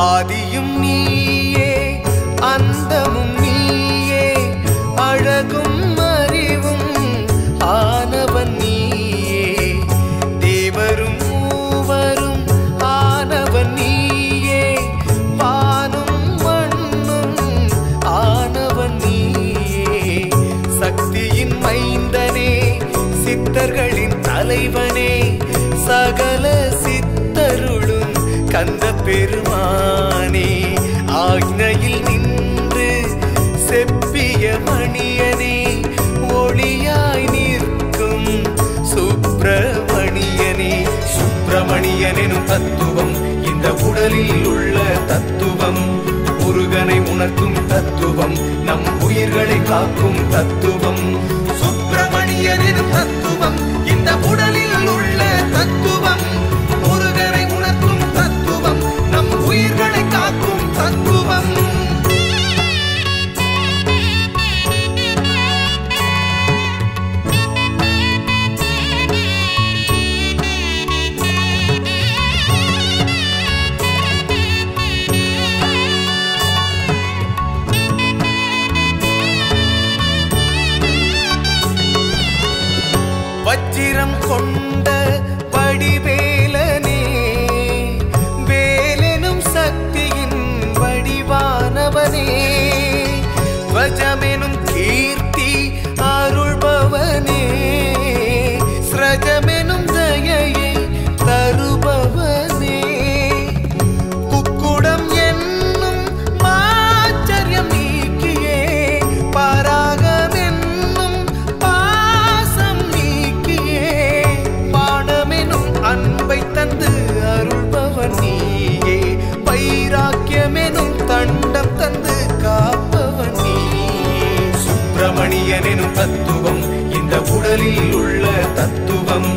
ஆதியும் நீயே அந்தமும் நீயே அழகும் அறிவும் ஆனவன் நீயே தேவரும் மூவரும் ஆனவன் நீயே வானும் மண்ணும் ஆனவன் நீயே சக்தியின் மைந்தனே சித்தர்களின் தலைவனே சகல சித்தருளும் கந்த பெருமானே ஆக்ஞையில் நின்று செப்பிய மணியனே ஒளியாய் நிற்கும் சுப்பிரமணியனே சுப்பிரமணியனும் தத்துவம் இந்த உடலில் உள்ள தத்துவம் முருகனை உணர்த்தும் தத்துவம் நம் உயிர்களை காக்கும் தத்துவம் சுப்பிரமணியனும் தத்துவம் இந்த உடலில் உள்ள தத்துவம் முருகனை உணர்த்தும் தத்துவம் நம் உயிர்களை காக்கும் தத்துவம் வச்சிரம் கொண்ட வடிவேலனே வேலெனும் சக்தியின் வடிவானவனே வஜமெனும் கீர்த்தி அருள்பவனே ஸ்ரஜமெனும் தயையை தருபவனே குக்குடம் என்னும் மாச்சரியம் நீக்கியே பராகமென்னும் பாசம் நீக்கியே பாடமெனும் அன்பை தந்து அருள்பவன் நீயே வைராக்கியமெனும் தண்டம் தந்து காப்பவன் நீயே சுப்பிரமணியனும் தத்துவம் இந்த உடலில் உள்ள தத்துவம்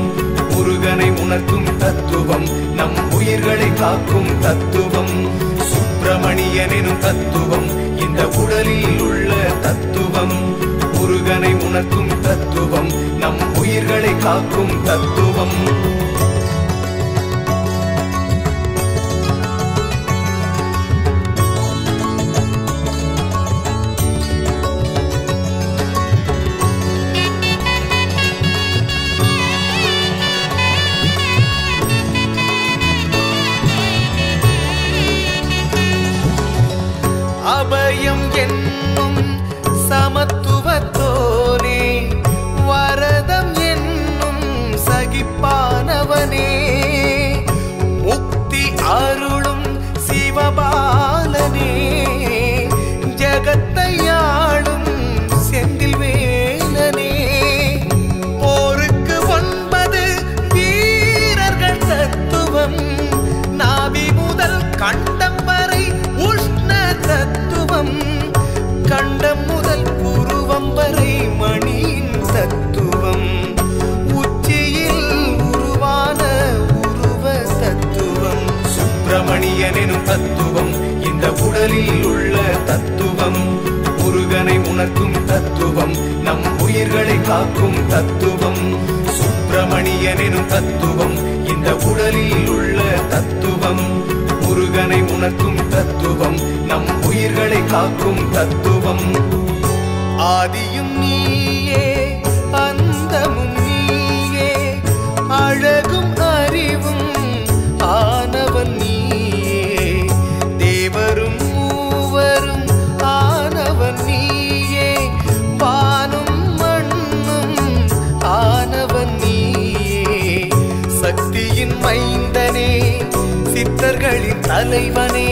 முருகனை உணர்த்தும் தத்துவம் நம் உயிர்களை காக்கும் தத்துவம் சுப்பிரமணியனும் தத்துவம் இந்த உடலில் உள்ள தத்துவம் முருகனை உணர்த்தும் தத்துவம் நம் உயிர்களை காக்கும் தத்துவம் அபயம் என்னும் சமத்துவத்தோனே வரதம் என்னும் சகிப்பானவனே முக்தி அருளும் சிவபாலனே ஜகத்தையாளும் செந்தில் வேலனே போருக்கு 9 வீரர்கள் தத்துவம் நாவி முதல் கண்டம் வரை உஷ்ண தத்துவம் கண்டம் முதல் புருவம் வரை மணியின் தத்துவம் உச்சியில் உருவான உருவ தத்துவம் சுப்பிரமணியனும் தத்துவம் இந்த உடலில் உள்ள தத்துவம் முருகனை உணர்த்தும் தத்துவம் நம் உயிர்களை காக்கும் தத்துவம் சுப்பிரமணியனும் தத்துவம் இந்த உடலில் உள்ள தத்துவம் முருகனை உணர்த்தும் தத்துவம் நம் உயிர்களை காக்கும் தத்துவம் ஆதியும் நீயே அந்தமும் நீயே அழகும் அறிவும் ஆனவன் நீயே தேவரும் மூவரும் ஆனவன் நீயே வானும் மண்ணும் ஆனவன் நீயே சக்தியின் மைந்தனே சித்தர்களின் தலைவனே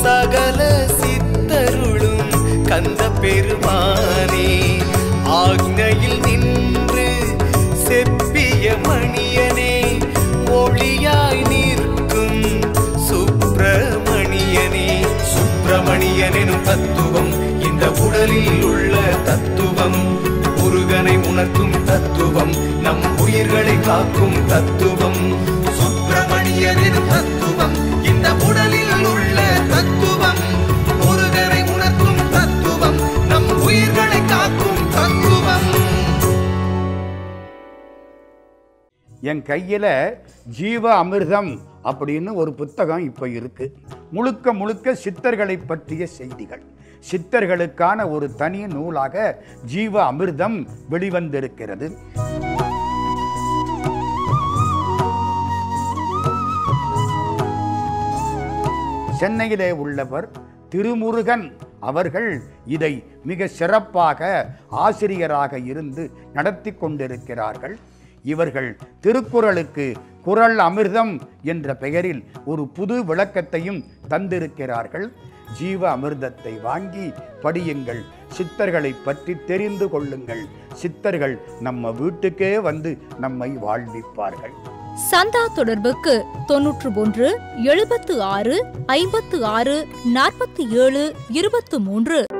சகல சித்தருளும் கந்த பெருமானே ஆக்ஞையில் நின்று செப்பிய மணியனே ஒளியாய் நிற்கும் சுப்பிரமணியனே சுப்பிரமணியனும் தத்துவம் இந்த உடலில் உள்ள தத்துவம் முருகனை உணர்த்தும் தத்துவம் நம் உயிர்களை காக்கும் தத்துவம் சுப்பிரமணியனும் தத்துவம் இந்த உடலில் உள்ள தத்துவம் முருகனை உணர்த்தும் தத்துவம் நம் உயிர்களை காக்கும் தத்துவம் என் கையில் ஜீவ அமிர்தம் அப்படின்னு ஒரு புத்தகம் இப்போ இருக்கு. முழுக்க முழுக்க சித்தர்களை பற்றிய செய்திகள். சித்தர்களுக்கான ஒரு தனி நூலாக ஜீவ அமிர்தம் வெளிவந்திருக்கிறது. சென்னையிலே உள்ளவர் திருமுருகன் அவர்கள் இதை மிக சிறப்பாக ஆசிரியராக இருந்து நடத்தி கொண்டிருக்கிறார்கள். இவர்கள் திருக்குறளுக்கு குறள் அமிர்தம் என்ற பெயரில் ஒரு புது விளக்கத்தையும் தந்திருக்கிறார்கள். ஜீவ அமிர்தத்தை வாங்கி படியுங்கள். சித்தர்களை பற்றி தெரிந்து கொள்ளுங்கள். சித்தர்கள் நம்ம வீட்டுக்கே வந்து நம்மை வாழ்விப்பார்கள். சந்தா தொடர்புக்கு 91 76 56 47 23.